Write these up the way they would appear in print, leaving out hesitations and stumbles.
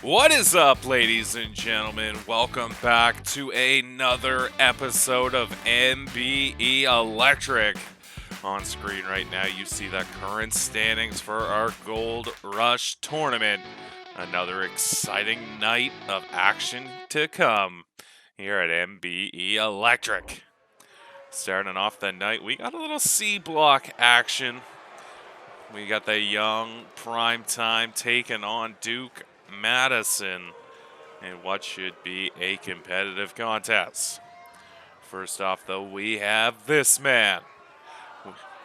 What is up, ladies and gentlemen? Welcome back to another episode of MBE Electric. On screen right now, you see the current standings for our Gold Rush tournament. Another exciting night of action to come here at MBE Electric. Starting off the night, we got a little C block action. We got the young Primetime taking on Duke Madison in what should be a competitive contest. First off, though, we have this man.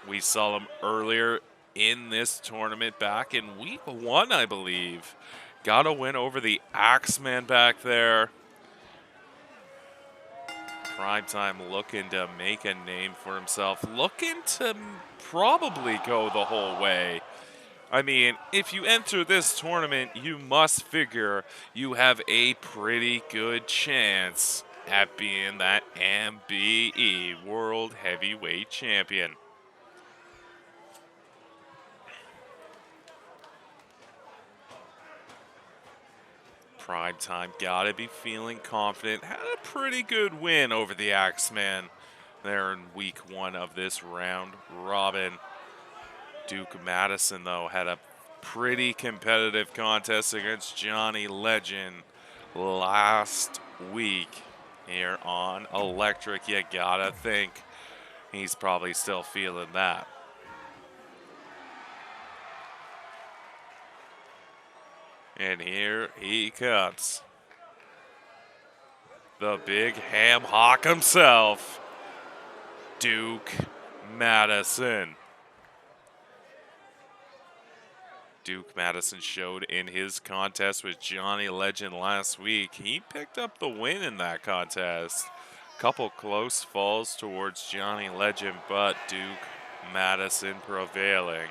We saw him earlier in this tournament back in week 1, I believe. Got a win over the Axeman back there. Primetime looking to make a name for himself, looking to probably go the whole way. I mean, if you enter this tournament, you must figure you have a pretty good chance at being that MBE World Heavyweight Champion. Primetime gotta be feeling confident. Had a pretty good win over the Axeman there in week 1 of this round robin. Duke Madison, though, had a pretty competitive contest against Johnny Legend last week here on Electric. You gotta think he's probably still feeling that. And here he comes. The big ham hawk himself, Duke Madison. Duke Madison showed in his contest with Johnny Legend last week. He picked up the win in that contest. Couple close falls towards Johnny Legend, but Duke Madison prevailing.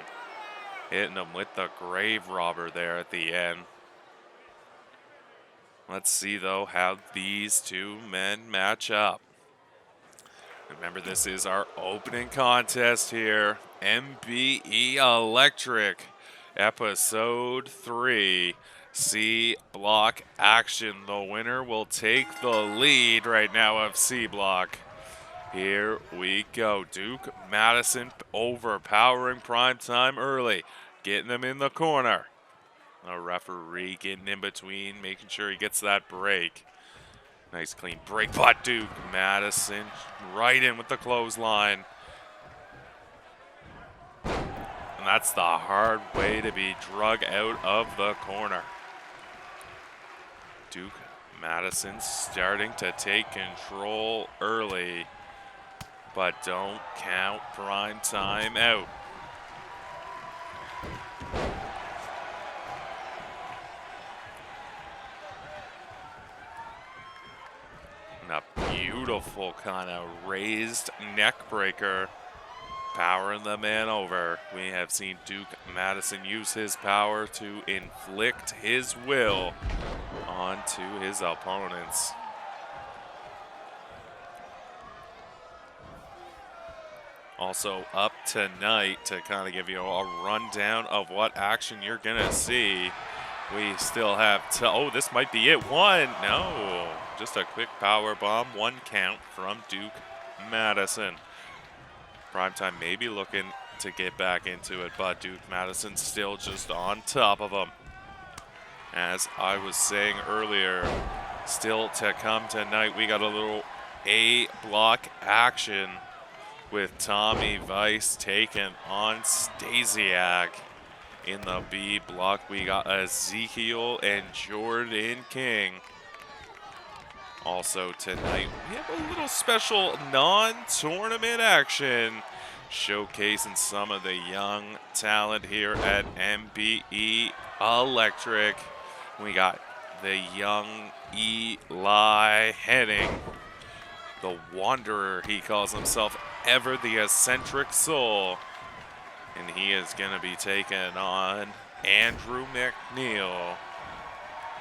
Hitting him with the grave robber there at the end. Let's see, though, how these two men match up. Remember, this is our opening contest here. MBE Electric, Episode 3. C block action. The winner will take the lead right now of C block. Here we go. Duke Madison overpowering Primetime early. Getting him in the corner. A referee getting in between, making sure he gets that break. Nice clean break, but Duke Madison right in with the clothesline. And that's the hard way to be drug out of the corner. Duke Madison starting to take control early, but don't count Primetime out. And a beautiful kind of raised neck breaker, powering the man over. We have seen Duke Madison use his power to inflict his will onto his opponents. Also up tonight, to kind of give you a rundown of what action you're gonna see. We still have oh, this might be it. One, no, just a quick power bomb. 1 count from Duke Madison. Primetime may be looking to get back into it, but Duke Madison still just on top of him. As I was saying earlier, still to come tonight, we got a little A block action with Tommy Vice taking on Stasiak. In the B block, we got Ezekiel and Jordan King. Also tonight, we have a little special non-tournament action showcasing some of the young talent here at MBE Electric. We got the young Eli Henning, the Wanderer, he calls himself, ever the eccentric soul. And he is going to be taking on Andrew McNeil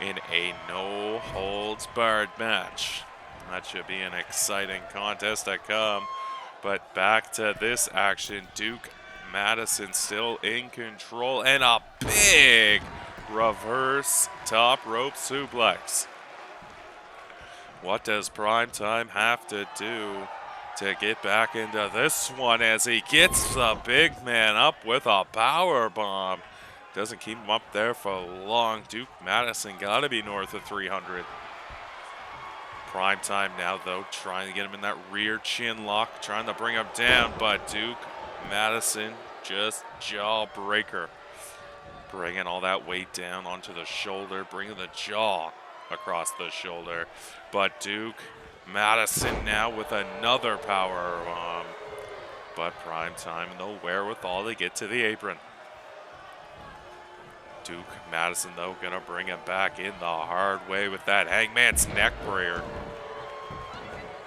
in a no-holds-barred match. That should be an exciting contest to come. But back to this action, Duke Madison still in control, and a big reverse top rope suplex. What does Primetime have to do to get back into this one as he gets the big man up with a power bomb? Doesn't keep him up there for long. Duke Madison got to be north of 300. Primetime now, though, trying to get him in that rear chin lock, trying to bring him down, but Duke Madison just jawbreaker. Bringing all that weight down onto the shoulder, bringing the jaw across the shoulder. But Duke Madison now with another power bomb. But Primetime, no wherewithal to get to the apron. Duke Madison, though, gonna bring him back in the hard way with that Hangman's neck breaker.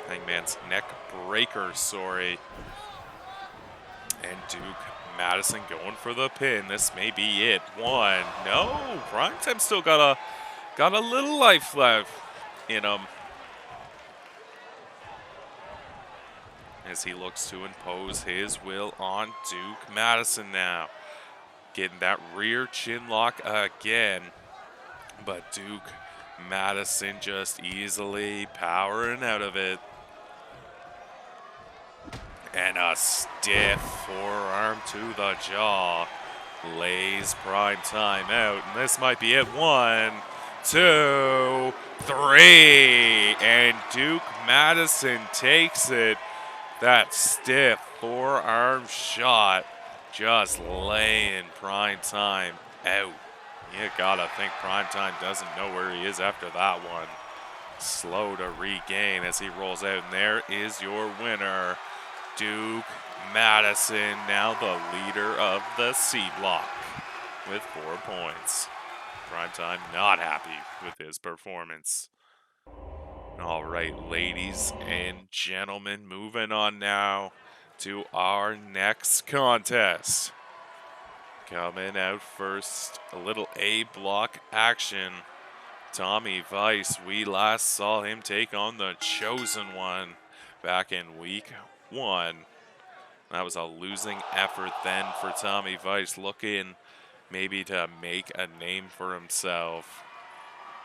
Hangman's neck breaker, sorry. And Duke Madison going for the pin. This may be it. One. No, Primetime still got a little life left in him. As he looks to impose his will on Duke Madison now. Getting that rear chin lock again. But Duke Madison just easily powering out of it. And a stiff forearm to the jaw. Lays Primetime out. And this might be it. 1, 2, 3. And Duke Madison takes it. That stiff forearm shot. Just laying Primetime out. You gotta think Primetime doesn't know where he is after that one. Slow to regain as he rolls out. And there is your winner, Duke Madison, now the leader of the C block with 4 points. Primetime not happy with his performance. All right, ladies and gentlemen, moving on now to our next contest. Coming out first, a little A block action. Tommy Vice, we last saw him take on the Chosen One back in week 1. That was a losing effort then for Tommy Vice, looking maybe to make a name for himself.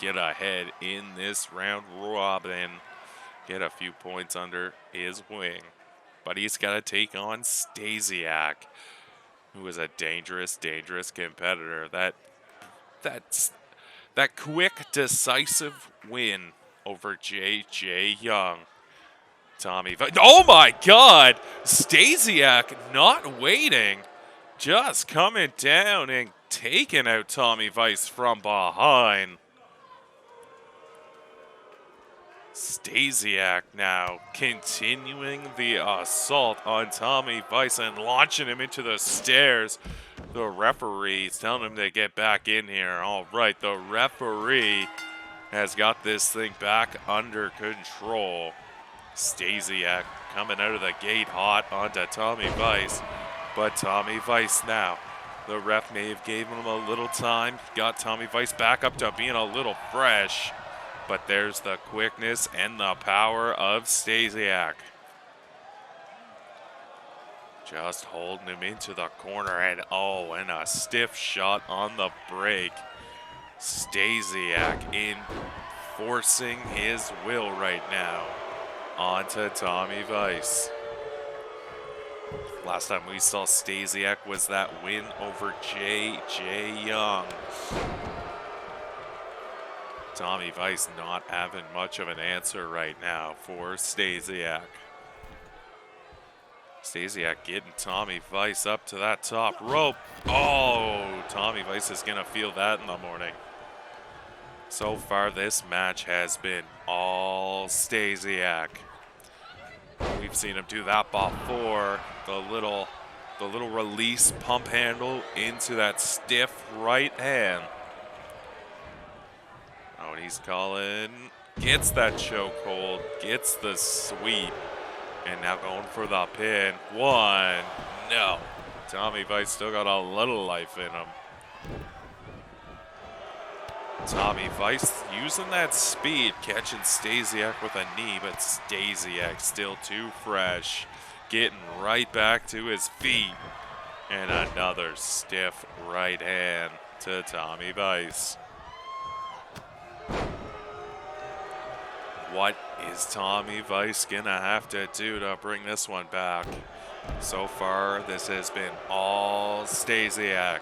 Get ahead in this round robin. Get a few points under his wing. But he's got to take on Stasiak, who is a dangerous, dangerous competitor. That quick, decisive win over J.J. Young. Tommy, oh my God! Stasiak not waiting, just coming down and taking out Tommy Vice from behind. Stasiak now continuing the assault on Tommy Vice and launching him into the stairs. The referee's telling him to get back in here. All right, the referee has got this thing back under control. Stasiak coming out of the gate hot onto Tommy Vice. But Tommy Vice now, the ref may have given him a little time. Got Tommy Vice back up to being a little fresh. But there's the quickness and the power of Stasiak. Just holding him into the corner, and oh, and a stiff shot on the break. Stasiak enforcing his will right now onto Tommy Vice. Last time we saw Stasiak was that win over J.J. Young. Tommy Vice not having much of an answer right now for Stasiak. Stasiak getting Tommy Vice up to that top rope. Oh, Tommy Vice is going to feel that in the morning. So far, this match has been all Stasiak. We've seen him do that before. The little release pump handle into that stiff right hand. Oh, and he's calling, gets that chokehold, gets the sweep, and now going for the pin. 1, no. Tommy Vice still got a little life in him. Tommy Vice using that speed, catching Stasiak with a knee, but Stasiak still too fresh. Getting right back to his feet. And another stiff right hand. to Tommy Weiss. What is Tommy Weiss gonna have to do to bring this one back? So far, this has been all Stasiak.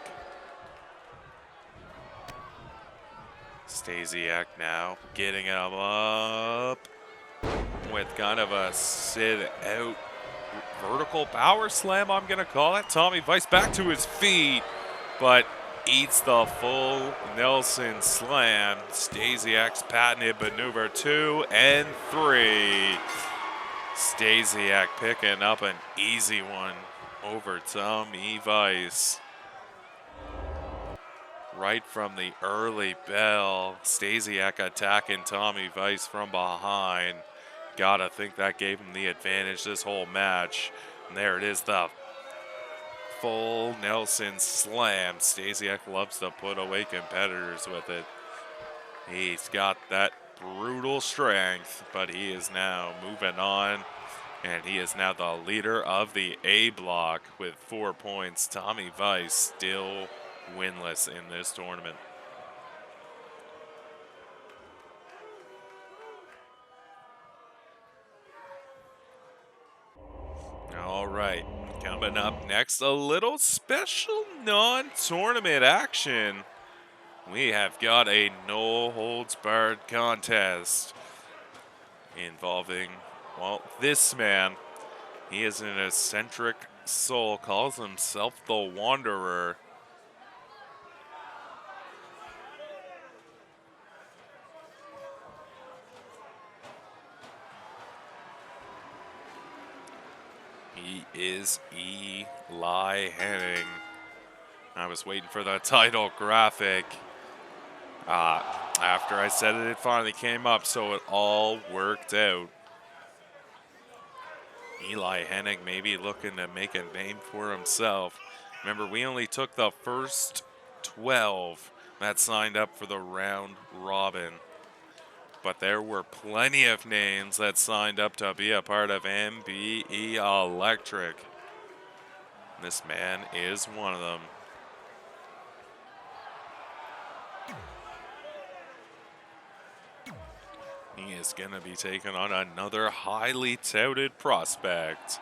Stasiak now getting him up with kind of a sit-out vertical power slam, I'm going to call it. Tommy Weiss back to his feet, but eats the full Nelson slam. Stasiak's patented maneuver 2 and 3. Stasiak picking up an easy one over Tommy Weiss. Right from the early bell, Stasiak attacking Tommy Weiss from behind. Gotta think that gave him the advantage this whole match. And there it is, the full Nelson slam. Stasiak loves to put away competitors with it. He's got that brutal strength, but he is now moving on. And he is now the leader of the A block with 4 points. Tommy Weiss still winless in this tournament. All right, coming up next, a little special non-tournament action. We have got a no-holds-barred contest involving, well, this man. He is an eccentric soul, calls himself the Wanderer. He is Eli Henning. I was waiting for the title graphic. After I said it, it finally came up, so it all worked out. Eli Hennig maybe looking to make a name for himself. Remember, we only took the first 12 that signed up for the round robin. But there were plenty of names that signed up to be a part of MBE Electric. This man is one of them. He is going to be taking on another highly touted prospect.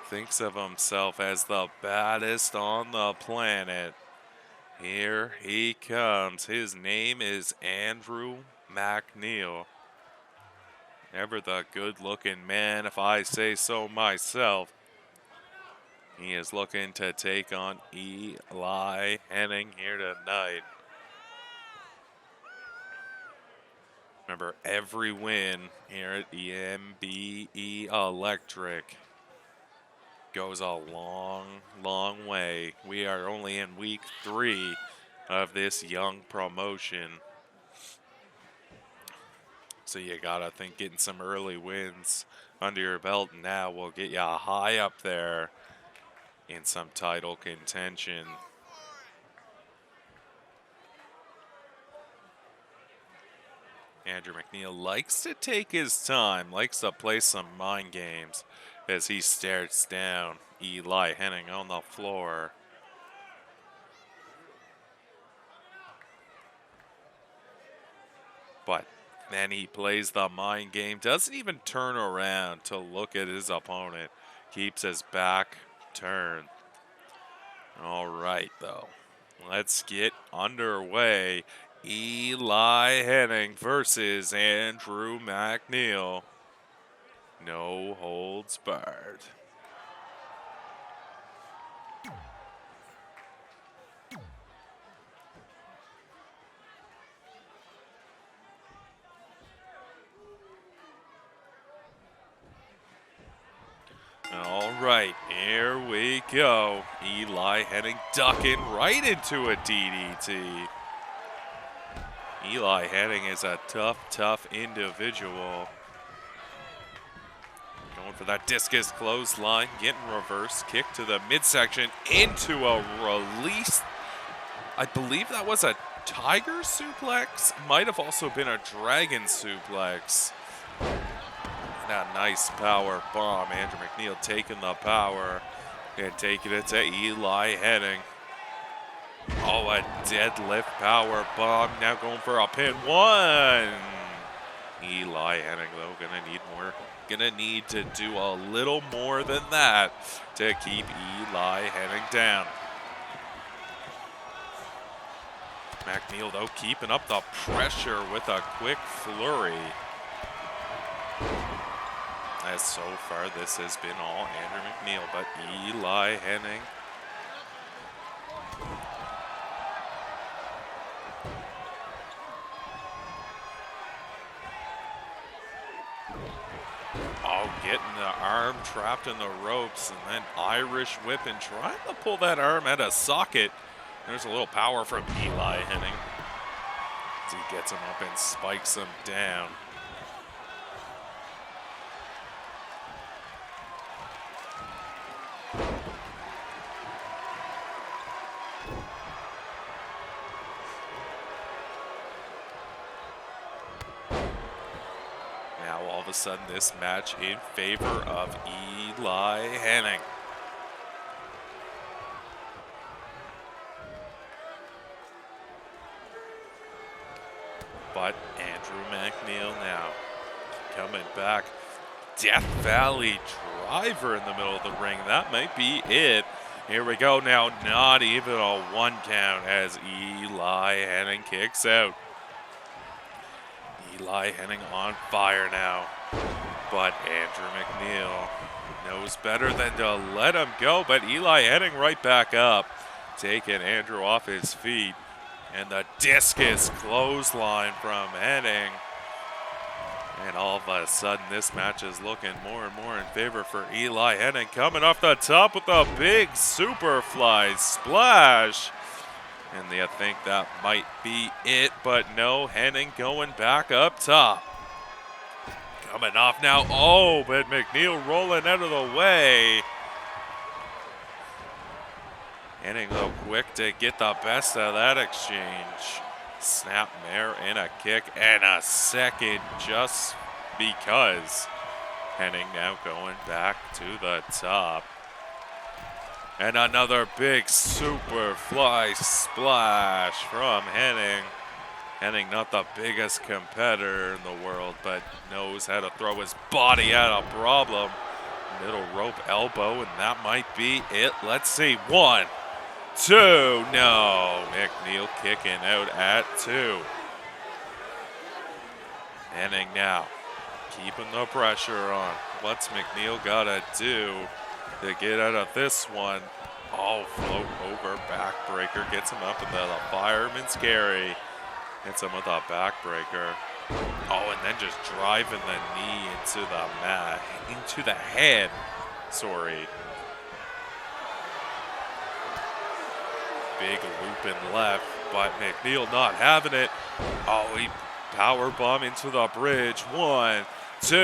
Thinks of himself as the baddest on the planet. Here he comes. His name is Andrew MacNeil. Never the good-looking man, if I say so myself. He is looking to take on Eli Henning here tonight. Remember, every win here at the MBE Electric goes a long, long way. We are only in week 3 of this young promotion. So you gotta think getting some early wins under your belt now will get you high up there in some title contention. Andrew McNeil likes to take his time, likes to play some mind games as he stares down Eli Henning on the floor. But then he plays the mind game, doesn't even turn around to look at his opponent, keeps his back turned. All right, though, let's get underway. Eli Henning versus Andrew MacNeil. No holds barred. All right, here we go. Eli Henning ducking right into a DDT. Eli Henning is a tough individual. Going for that discus clothesline, getting reverse kick to the midsection into a release. I believe that was a tiger suplex. Might have also been a dragon suplex. And a nice power bomb. Andrew McNeil taking the power and taking it to Eli Hennig. Oh, a deadlift power bomb. Now going for a pin. One. Eli Hennig, though, gonna need to do a little more than that to keep Eli Hennig down. MacNeil, though, keeping up the pressure with a quick flurry. As so far, this has been all Andrew McNeil, but Eli Hennig. Oh, getting the arm trapped in the ropes and then Irish whip and trying to pull that arm out of socket. There's a little power from Eli Hennig as he gets him up and spikes him down. Now all of a sudden this match in favor of Eli Hennig. But Andrew McNeil now coming back. Death Valley driver in the middle of the ring. That might be it. Here we go now. Not even a 1 count as Eli Hennig kicks out. Eli Hennig on fire now. But Andrew McNeil knows better than to let him go. But Eli Hennig right back up, taking Andrew off his feet. And the discus clothesline from Henning. And all of a sudden, this match is looking more and more in favor for Eli Hennig. Coming off the top with a big superfly splash. And I think that might be it, but no, Hennig going back up top. Coming off now. Oh, but McNeil rolling out of the way. Hennig, though, quick to get the best of that exchange. Snap mare and a kick and a second just because. Hennig now going back to the top. And another big super fly splash from Hennig. Hennig, not the biggest competitor in the world, but knows how to throw his body at a problem. Middle rope elbow, and that might be it. Let's see. 1, 2, no. McNeil kicking out at 2. Hennig now keeping the pressure on. What's McNeil gotta do to get out of this one? Oh, float over backbreaker. Gets him up into the fireman's carry. Hits him with a backbreaker. Oh, and then just driving the knee into the mat. Into the head. Sorry. Big loop and left, but McNeil not having it. Oh, he powerbomb into the bridge. 1, 2,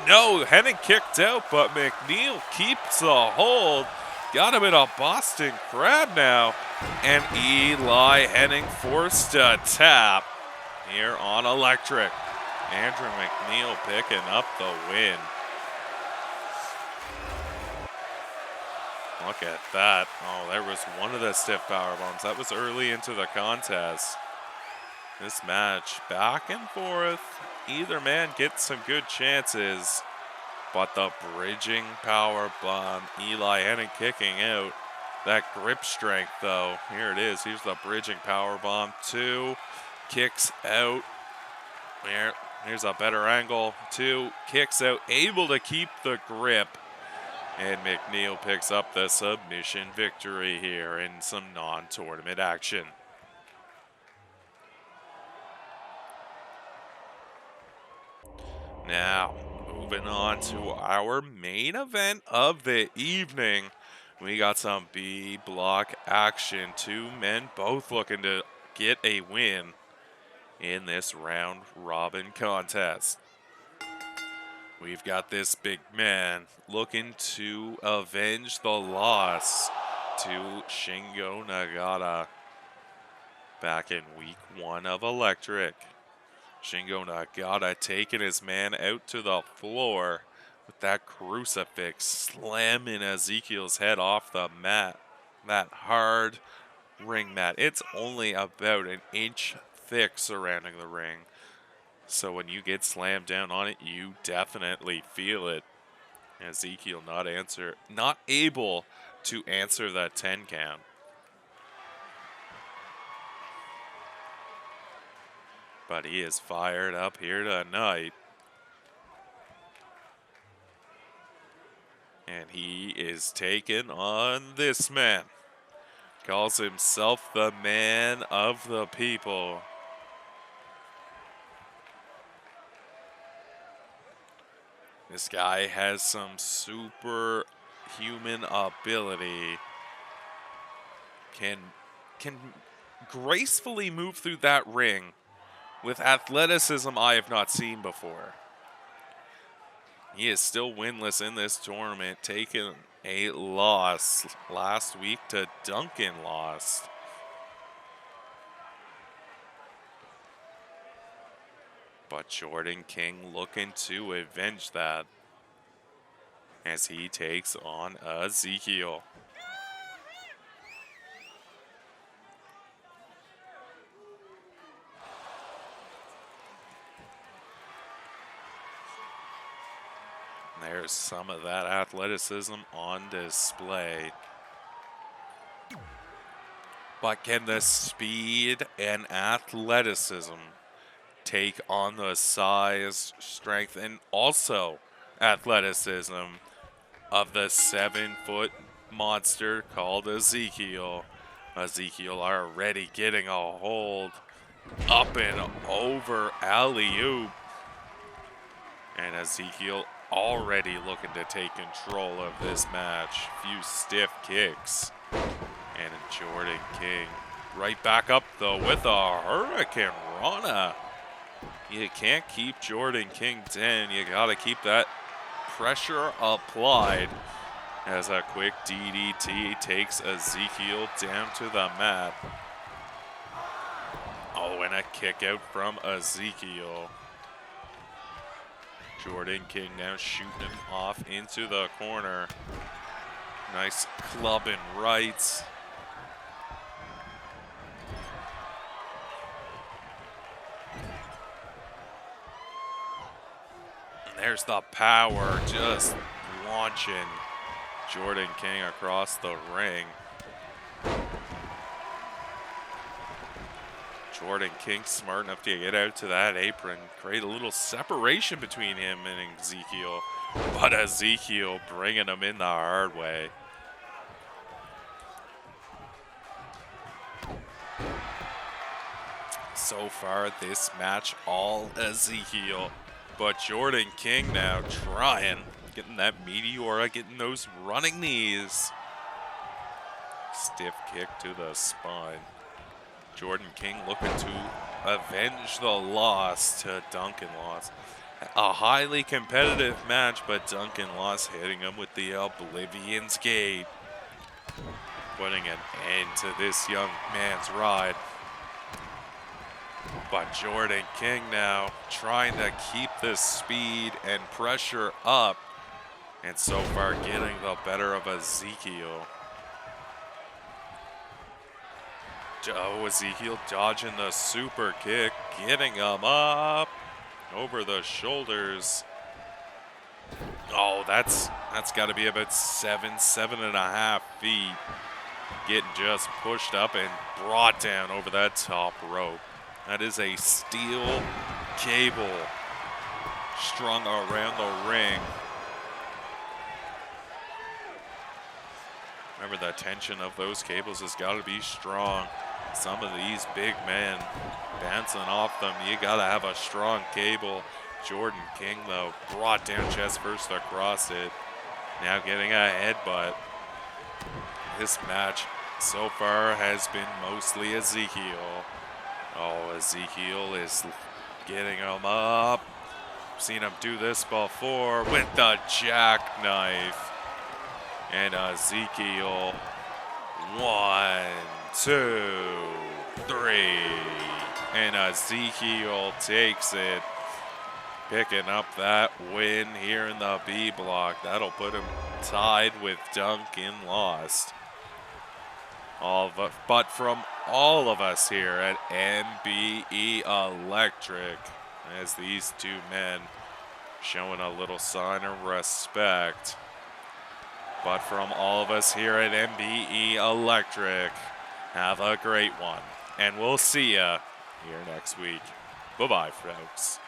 no. Hennig kicked out, but McNeil keeps the hold. Got him in a Boston Crab now. And Eli Hennig forced to tap here on Electric. Andrew McNeil picking up the win. Look at that. Oh, there was one of the stiff power bombs. That was early into the contest. This match back and forth. Either man gets some good chances. But the bridging power bomb. Eli Hennig kicking out. That grip strength, though. Here it is. Here's the bridging power bomb. 2 kicks out. Here's a better angle. 2 kicks out. Able to keep the grip. And McNeil picks up the submission victory here in some non-tournament action. Now, moving on to our main event of the evening. We got some B block action. 2 men both looking to get a win in this round robin contest. We've got this big man looking to avenge the loss to Shingo Nagata. Back in week 1 of Electric, Shingo Nagata taking his man out to the floor with that crucifix, slamming Ezekiel's head off the mat. That hard ring mat. It's only about an inch thick surrounding the ring. So when you get slammed down on it, you definitely feel it. Ezekiel not able to answer that 10 count. But he is fired up here tonight. And he is taking on this man. Calls himself the man of the people. This guy has some superhuman ability. Can gracefully move through that ring with athleticism I have not seen before. He is still winless in this tournament, taking a loss last week to Duncan lost. But Jordan King looking to avenge that as he takes on Ezekiel. There's some of that athleticism on display. But can the speed and athleticism take on the size, strength, and also athleticism of the 7-foot monster called Ezekiel? Ezekiel already getting a hold up and over alley-oop. And Ezekiel already looking to take control of this match. Few stiff kicks. And Jordan King right back up though with a Hurricane Rana. You can't keep Jordan King down. You gotta keep that pressure applied as a quick DDT takes Ezekiel down to the mat. Oh, and a kick out from Ezekiel. Jordan King now shooting him off into the corner. Nice club and right. And there's the power just launching Jordan King across the ring. Jordan King smart enough to get out to that apron, create a little separation between him and Ezekiel, but Ezekiel bringing him in the hard way. So far this match all Ezekiel, but Jordan King now trying, getting that Meteora, getting those running knees. Stiff kick to the spine. Jordan King looking to avenge the loss to Duncan Loss. A highly competitive match, but Duncan Loss hitting him with the Oblivion's Gate. Putting an end to this young man's ride. But Jordan King now trying to keep the speed and pressure up. And so far getting the better of Ezekiel. Oh, Ezekiel dodging the super kick, getting him up over the shoulders. Oh, that's got to be about 7.5 feet. Getting just pushed up and brought down over that top rope. That is a steel cable strung around the ring. Remember, the tension of those cables has got to be strong. Some of these big men bouncing off them, you got to have a strong cable. Jordan King, though, brought down chest first across it. Now getting a headbutt. This match so far has been mostly Ezekiel. Oh, Ezekiel is getting him up. Seen him do this before with the jackknife. And Ezekiel, 1, 2. 3. And Ezekiel takes it, picking up that win here in the B block. That'll put him tied with Duncan Lost. But from all of us here at MBE Electric, as these two men showing a little sign of respect. But from all of us here at MBE Electric, have a great one. And we'll see ya here next week. Bye-bye, folks.